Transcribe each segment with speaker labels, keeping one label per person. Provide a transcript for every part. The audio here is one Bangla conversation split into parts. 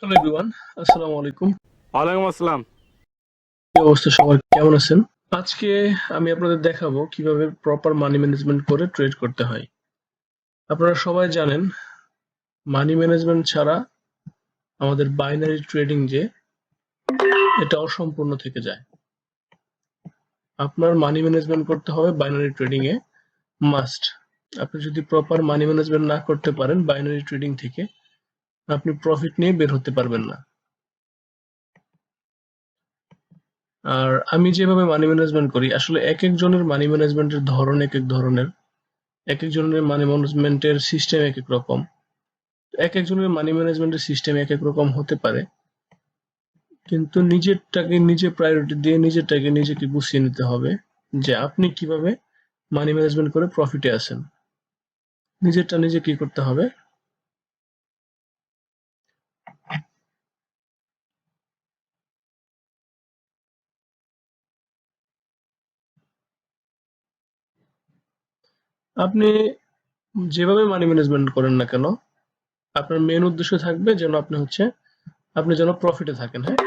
Speaker 1: হ্যালো এভরিওয়ান, আসসালামু আলাইকুম।
Speaker 2: ওয়ালাইকুম আসসালাম।
Speaker 1: কি অবস্থা, সবার কেমন আছেন? আজকে আমি আপনাদের দেখাবো কিভাবে প্রপার মানি ম্যানেজমেন্ট করে ট্রেড করতে হয়। আপনারা সবাই জানেন, মানি ম্যানেজমেন্ট ছাড়া আমাদের বাইনারি ট্রেডিং যে এটা অসম্পূর্ণ থেকে যায়। আপনার মানি ম্যানেজমেন্ট করতে হবে বাইনারি ট্রেডিং এ, মাস্ট। আপনি যদি প্রপার মানি ম্যানেজমেন্ট না করতে পারেন বাইনারি ট্রেডিং থেকে, আপনি প্রফিট নিয়ে বের হতে পারবেন না। আর আমি যেভাবে মানি ম্যানেজমেন্ট করি, আসলে এক একজনের মানি ম্যানেজমেন্টের ধরন এক এক ধরনের, এক একজনের মানি ম্যানেজমেন্টের সিস্টেম এক এক রকম। এক একজনের মানি ম্যানেজমেন্টের সিস্টেম এক এক রকম হতে পারে, কিন্তু নিজেরটাকে নিজে প্রায়োরিটি দিয়ে নিজেরটাকে নিজেকে গুছিয়ে নিতে হবে যে আপনি কিভাবে মানি ম্যানেজমেন্ট করে প্রফিটে আসেন। নিজেরটা নিজে কি করতে হবে। আপনি যেভাবে মানি ম্যানেজমেন্ট করেন না কেন, আপনার মেন উদ্দেশ্য থাকবে যেন আপনি যেন প্রফিটে থাকেন। হ্যাঁ,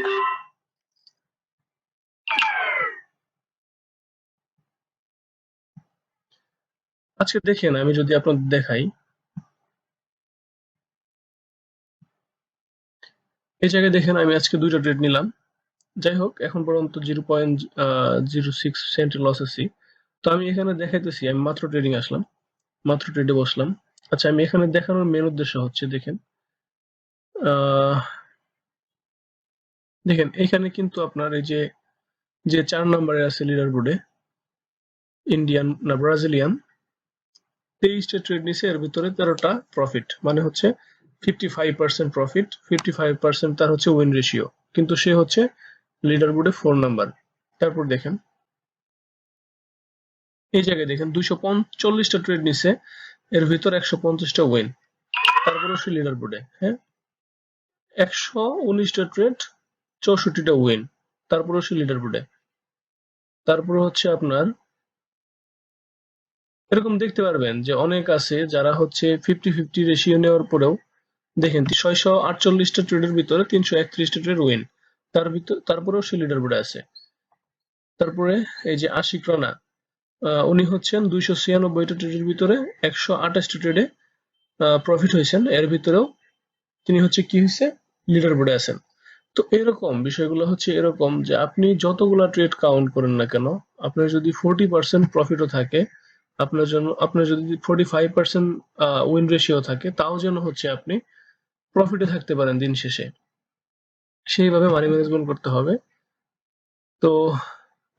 Speaker 1: আজকে দেখেন, আমি যদি আপনাদের দেখাই, এই জায়গায় দেখেন আমি আজকে দুইটা ট্রেড নিলাম। যাই হোক, এখন পর্যন্ত 0.06 সেন্ট লস আছি। তো আমি এখানে দেখাইতেছি আমি মাত্র ট্রেডিং আসলাম, মাত্র ট্রেডে বসলাম। আচ্ছা, আমি এখানে দেখানোর মেন উদ্দেশ্য হচ্ছে, দেখেন, আহ, দেখেন এখানে কিন্তু আপনার এই যে যে 4 নম্বরে আছে লিডার বোর্ডে, ইন্ডিয়ান না ব্রাজিলিয়ান, 23টা ট্রেড নিছে, এর ভিতরে 13টা প্রফিট, মানে হচ্ছে 55% প্রফিট, 55% তার হচ্ছে উইন রেশিও, কিন্তু সে হচ্ছে লিডার বোর্ডে 4 নাম্বার। তারপর দেখেন, এই জায়গায় দেখেন 245টা ট্রেড নিছে, এর ভিতর 150টা উইন, তারপরে সে লিডার বোর্ডে। হ্যাঁ, 119টা ট্রেড, 64টা উইন, তারপরে সে লিডার বোর্ডে। তারপরে হচ্ছে আপনার এরকম দেখতে পারবেন যে অনেক আছে যারা হচ্ছে 50-50 রেশিও নেওয়ার পরেও দেখেন 648টা ট্রেডের ভিতরে 331টা ট্রেড উইন, তারপরেও সে লিডার বোর্ডে আছে। তারপরে এই যে আশিক রানা, উনি হচ্ছেন 296টা ট্রেডের ভিতরে 128টা ট্রেডে প্রফিট হয়েছেন, এর ভিতরেও তিনি হচ্ছে কি হয়েছে, লিডার বোর্ডে আছেন। তো এরকম বিষয়গুলো হচ্ছে এরকম যে আপনি যতগুলা ট্রেড কাউন্ট করেন না কেন, আপনার যদি 40% প্রফিটও থাকে, আপনার যদি 45% উইন রেশিও থাকে, তাও যেন হচ্ছে আপনি প্রফিটে থাকতে পারেন দিন শেষে। সেইভাবে মানি ম্যানেজমেন্ট করতে হবে। তো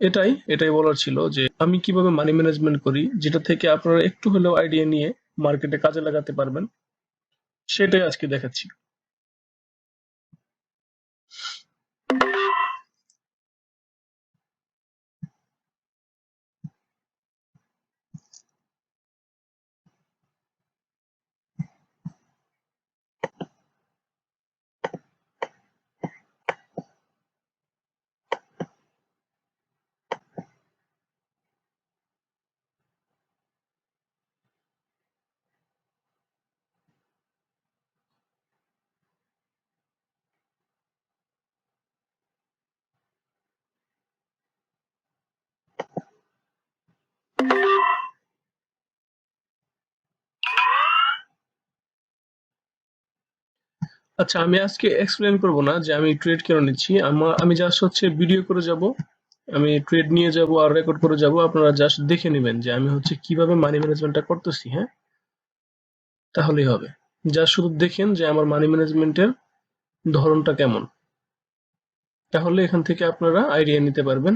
Speaker 1: এটাই বলার ছিল যে আমি কিভাবে মানি ম্যানেজমেন্ট করি, যেটা থেকে আপনারা একটু হলেও আইডিয়া নিয়ে মার্কেটে কাজে লাগাতে পারবেন, সেটাই আজকে দেখাচ্ছি। আচ্ছা, আমি আজকে এক্সপ্লেন করব না যে আমি ট্রেড কেন নিচ্ছি। আমি জাস্ট হচ্ছে ভিডিও করে যাব, আমি ট্রেড নিয়ে যাব আর রেকর্ড করে যাব, আপনারা জাস্ট দেখে নেবেন যে আমি হচ্ছে কিভাবে মানি ম্যানেজমেন্টটা করতেছি। হ্যাঁ, তাহলেই হবে। জাস্ট শুধু দেখেন যে আমার মানি ম্যানেজমেন্টের ধরনটা কেমন, তাহলে এখান থেকে আপনারা আইডিয়া নিতে পারবেন,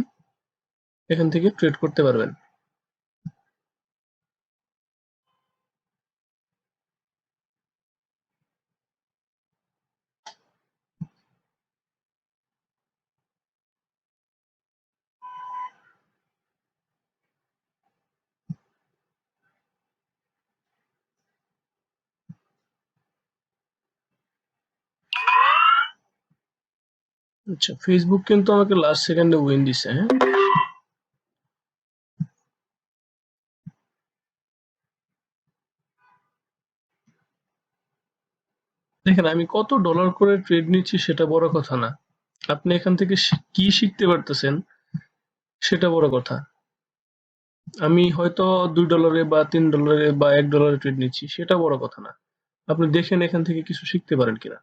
Speaker 1: এখান থেকে ট্রেড করতে পারবেন। আচ্ছা, ফেসবুক কিন্তু আমাকে লাস্ট সেকেন্ডে উইন দিছে। হ্যাঁ, দেখেন আমি কত ডলার করে ট্রেড নিচ্ছি সেটা বড় কথা না, আপনি এখান থেকে কি শিখতে পারতেছেন সেটা বড় কথা। আমি হয়তো $2 বা $3 বা $1 ট্রেড নিচ্ছি সেটা বড় কথা না, আপনি দেখেন এখান থেকে কিছু শিখতে পারেন কিনা।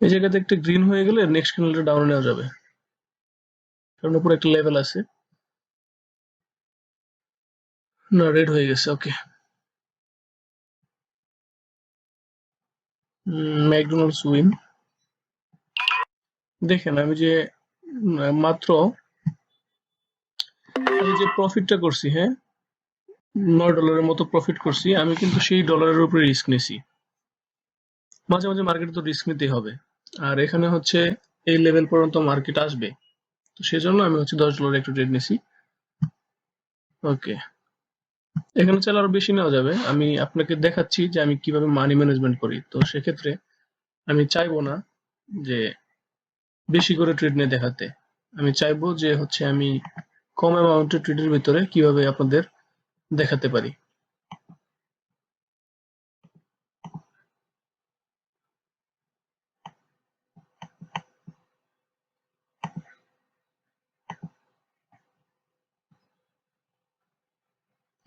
Speaker 1: এই জায়গাতে একটা গ্রিন হয়ে গেলে নেক্সট ক্যান্ডেলটা ডাউন নেওয়া যাবে, কারণ উপরে একটা লেভেল আছে। না, রেড হয়ে গেছে, ওকে। McDonald's win. দেখেন আমি যে মাত্র আমি যে প্রফিটটা করছি, হ্যাঁ, $9 মতো প্রফিট করছি, আমি কিন্তু সেই ডলারের উপরে রিস্ক নিছি। মাঝে মাঝে মার্কেটে তো রিস্ক নিতেই হবে, আর এখানে হচ্ছে এই লেভেল পর্যন্ত মার্কেট আসবে, তো সেজন্য আমি হচ্ছে $10 একটু ট্রেড নিছি। ওকে, এখানে চাইলে আরো বেশি নেওয়া যাবে, আমি আপনাকে দেখাচ্ছি যে আমি কিভাবে মানি ম্যানেজমেন্ট করি। তো সেক্ষেত্রে আমি চাইবো না যে বেশি করে ট্রেড নিয়ে দেখাতে, আমি চাইবো যে হচ্ছে আমি কম অ্যামাউন্টের ট্রেডের ভিতরে কিভাবে আপনাদের দেখাতে পারি।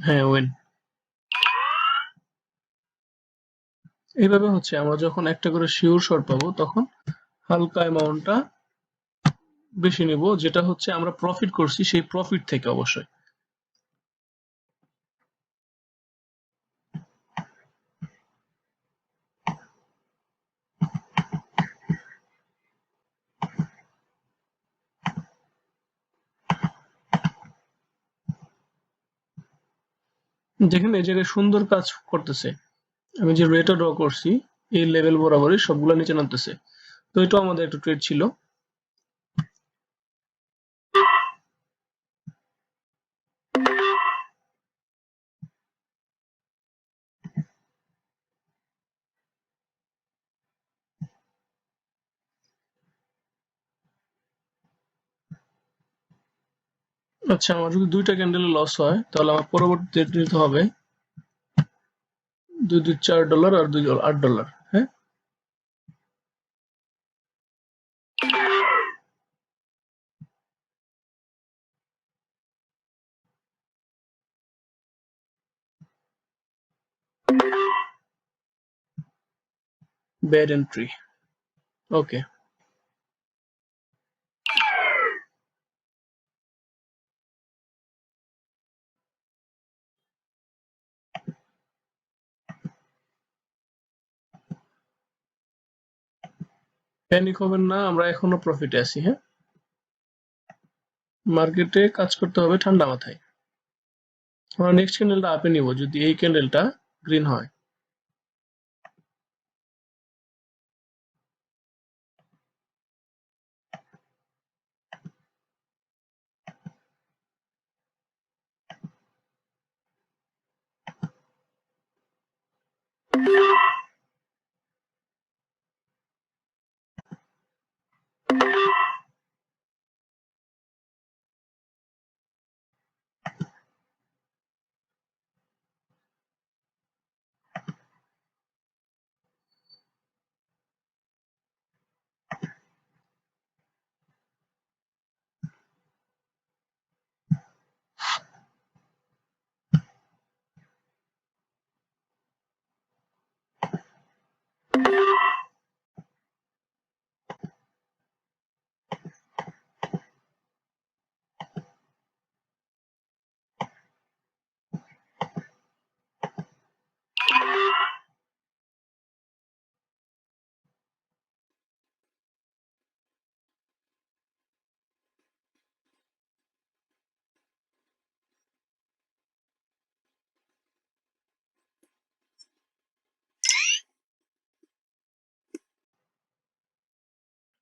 Speaker 1: হ্যাঁ, ওয়েন। এইভাবে হচ্ছে আমরা যখন একটা করে শিওর শর্ট পাবো তখন হালকা অ্যামাউন্টটা বেশি নিব, যেটা হচ্ছে আমরা প্রফিট করছি সেই প্রফিট থেকে অবশ্যই। দেখেন এই জায়গায় সুন্দর কাজ করতেছে, আমি যে রেটটা ড্র করছি এই লেভেল বরাবরই সবগুলো নিচে নামতেছে, তো এটা আমাদের একটা ট্রেড ছিল। আচ্ছা, আমার যদি দুইটা ক্যান্ডেলে লস হয় তাহলে আমার পরবর্তী নিতে হবে দুই দুই $4 আর দুই $8। হ্যাঁ, ব্যাড এন্ট্রি। ওকে, প্যানিক হবেন না, আমরা এখনো প্রফিটে আছি। হ্যাঁ, মার্কেটে কাজ করতে হবে ঠান্ডা মাথায়। আমরা নেক্সট ক্যান্ডেলটা আপে নিব যদি এই ক্যান্ডেলটা গ্রিন হয়।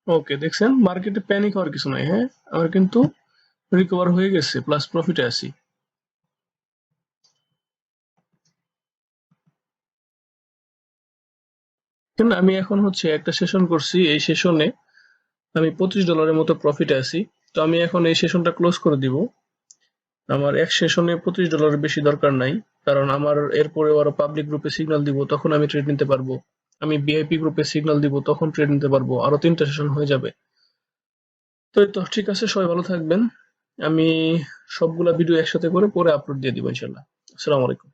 Speaker 1: ওকে, দেখছেন মার্কেটে প্যানিক হওয়ার কিছু নাই। হ্যাঁ, আমার কিন্তু রিকভার হয়ে গেছে, প্লাস প্রফিটে আছি। কেন আমি এখন হচ্ছে একটা সেশন করছি, এই সেশনে আমি $25 মতো প্রফিটে আছি। তো আমি এখন এই সেশনটা ক্লোজ করে দিব। আমার এক সেশনে $25 বেশি দরকার নাই, কারণ আমার এরপরে আরো পাবলিক গ্রুপে সিগন্যাল দিব, তখন আমি ট্রেড নিতে পারবো। আমি ভিআইপি গ্রুপে সিগন্যাল দিব, তখন ট্রেড নিতে পারবো। আরো 3টা সেশন হয়ে যাবে। তো এই তো ঠিক আছে, সবাই ভালো থাকবেন। আমি সবগুলা ভিডিও একসাথে করে পরে আপলোড দিয়ে দিব ইনশাল্লাহ। আসসালামু আলাইকুম।